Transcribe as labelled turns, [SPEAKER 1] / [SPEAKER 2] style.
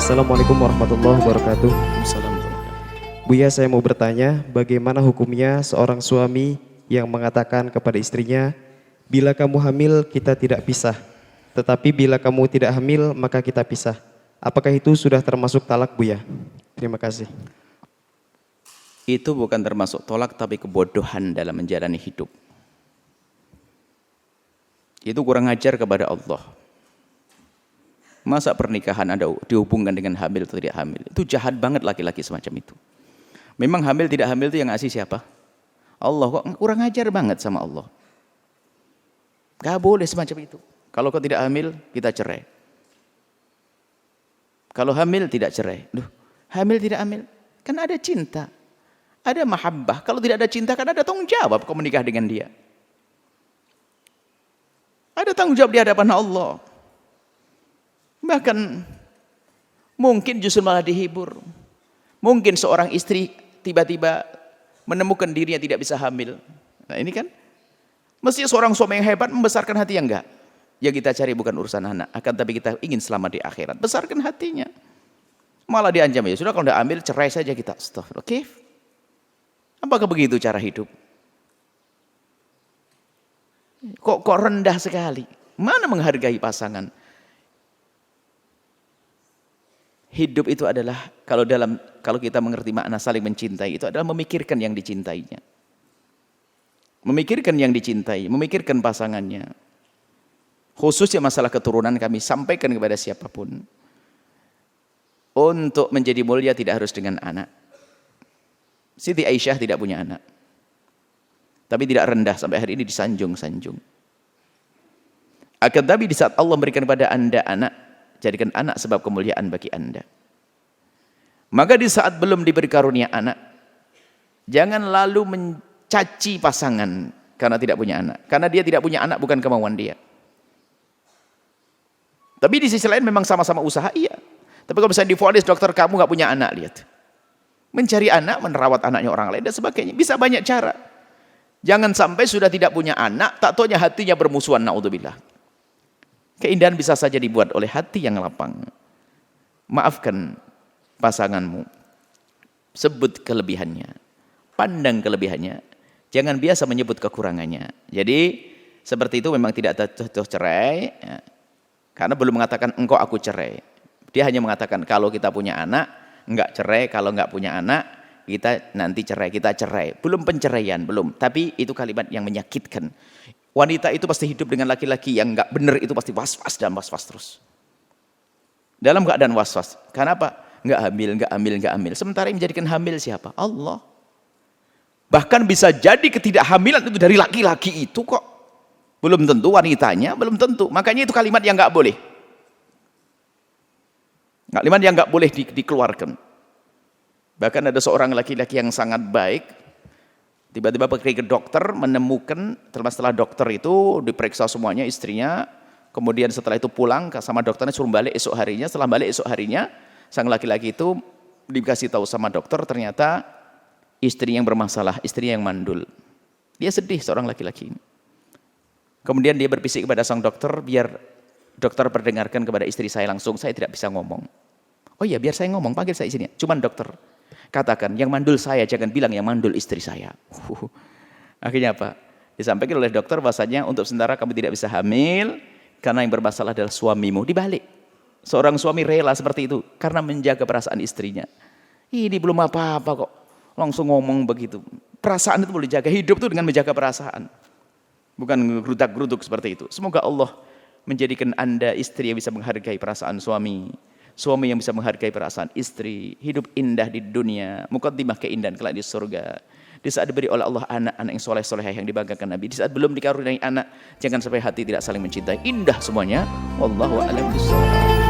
[SPEAKER 1] Assalamualaikum warahmatullahi wabarakatuh.
[SPEAKER 2] Waalaikumsalam.
[SPEAKER 1] Buya, saya mau bertanya, bagaimana hukumnya seorang suami yang mengatakan kepada istrinya, bila kamu hamil kita tidak pisah, tetapi bila kamu tidak hamil maka kita pisah. Apakah itu sudah termasuk talak, Buya? Terima kasih.
[SPEAKER 2] Itu bukan termasuk tolak, tapi kebodohan dalam menjalani hidup. Itu kurang ajar kepada Allah. Masa pernikahan ada dihubungkan dengan hamil atau tidak hamil? Itu jahat banget laki-laki semacam itu. Memang hamil tidak hamil itu yang ngasih siapa? Allah. Kok kurang ajar banget sama Allah. Gak boleh semacam itu. Kalau kau tidak hamil, kita cerai. Kalau hamil tidak cerai. Duh, hamil tidak hamil, kan ada cinta, ada mahabbah. Kalau tidak ada cinta, kan ada tanggung jawab kau menikah dengan dia. Ada tanggung jawab di hadapan Allah. Bahkan mungkin justru malah dihibur. Mungkin seorang istri tiba-tiba menemukan dirinya tidak bisa hamil. Nah ini kan mesti seorang suami yang hebat membesarkan hati yang enggak. Yang kita cari bukan urusan anak, akan tapi kita ingin selamat di akhirat. Besarkan hatinya. Malah diancam, ya sudah kalau tidak ambil cerai saja kita. Astagfirullah. Oke. Apakah begitu cara hidup? Kok rendah sekali? Mana menghargai pasangan? Hidup itu adalah kalau kita mengerti makna saling mencintai itu adalah memikirkan yang dicintainya. Memikirkan yang dicintai, memikirkan pasangannya. Khususnya masalah keturunan kami sampaikan kepada siapapun. Untuk menjadi mulia tidak harus dengan anak. Siti Aisyah tidak punya anak. Tapi tidak rendah sampai hari ini disanjung-sanjung. Akan tapi di saat Allah memberikan kepada Anda anak, jadikan anak sebab kemuliaan bagi Anda. Maka di saat belum diberi karunia anak, jangan lalu mencaci pasangan karena tidak punya anak. Karena dia tidak punya anak bukan kemauan dia. Tapi di sisi lain memang sama-sama usaha, iya. Tapi kalau misalnya divonis dokter kamu nggak punya anak, lihat. Mencari anak, merawat anaknya orang lain dan sebagainya. Bisa banyak cara. Jangan sampai sudah tidak punya anak, tak taunya hatinya bermusuhan, naudzubillah. Keindahan bisa saja dibuat oleh hati yang lapang. Maafkan pasanganmu. Sebut kelebihannya. Pandang kelebihannya. Jangan biasa menyebut kekurangannya. Jadi seperti itu memang tidak cocok cerai. Ya. Karena belum mengatakan engkau aku cerai. Dia hanya mengatakan kalau kita punya anak, enggak cerai. Kalau enggak punya anak, kita nanti cerai. Kita cerai. Belum penceraian, belum. Tapi itu kalimat yang menyakitkan. Wanita itu pasti hidup dengan laki-laki yang enggak benar, itu pasti was-was dan was-was terus. Dalam keadaan was-was. Kenapa? Enggak hamil, enggak hamil, enggak hamil. Sementara yang menjadikan hamil siapa? Allah. Bahkan bisa jadi ketidakhamilan itu dari laki-laki itu kok. Belum tentu wanitanya, belum tentu. Makanya itu kalimat yang enggak boleh. Kalimat yang enggak boleh dikeluarkan. Bahkan ada seorang laki-laki yang sangat baik, tiba-tiba pergi ke dokter, menemukan, setelah dokter itu diperiksa semuanya istrinya, kemudian setelah itu pulang sama dokternya, suruh balik esok harinya. Setelah balik esok harinya, sang laki-laki itu dikasih tahu sama dokter, ternyata istri yang bermasalah, istri yang mandul. Dia sedih seorang laki-laki ini. Kemudian dia berbisik kepada sang dokter, biar dokter perdengarkan kepada istri saya langsung, saya tidak bisa ngomong. Oh iya, biar saya ngomong, panggil saya sini. Cuman dokter, katakan, yang mandul saya, jangan bilang yang mandul istri saya. Akhirnya apa? Disampaikan oleh dokter bahasanya untuk sementara kamu tidak bisa hamil, karena yang bermasalah adalah suamimu. Dibalik. Seorang suami rela seperti itu, karena menjaga perasaan istrinya. Ini belum apa-apa kok, langsung ngomong begitu. Perasaan itu boleh jaga, hidup itu dengan menjaga perasaan. Bukan gerudak-geruduk seperti itu. Semoga Allah menjadikan Anda istri yang bisa menghargai perasaan suami. Suami yang bisa menghargai perasaan istri. Hidup indah di dunia. Muqaddimah keindahan kelak di surga. Di saat diberi oleh Allah anak-anak yang soleh-solehah yang dibanggakan Nabi. Di saat belum dikaruniai anak, jangan sampai hati tidak saling mencintai. Indah semuanya. Wallahu a'lam bishawab.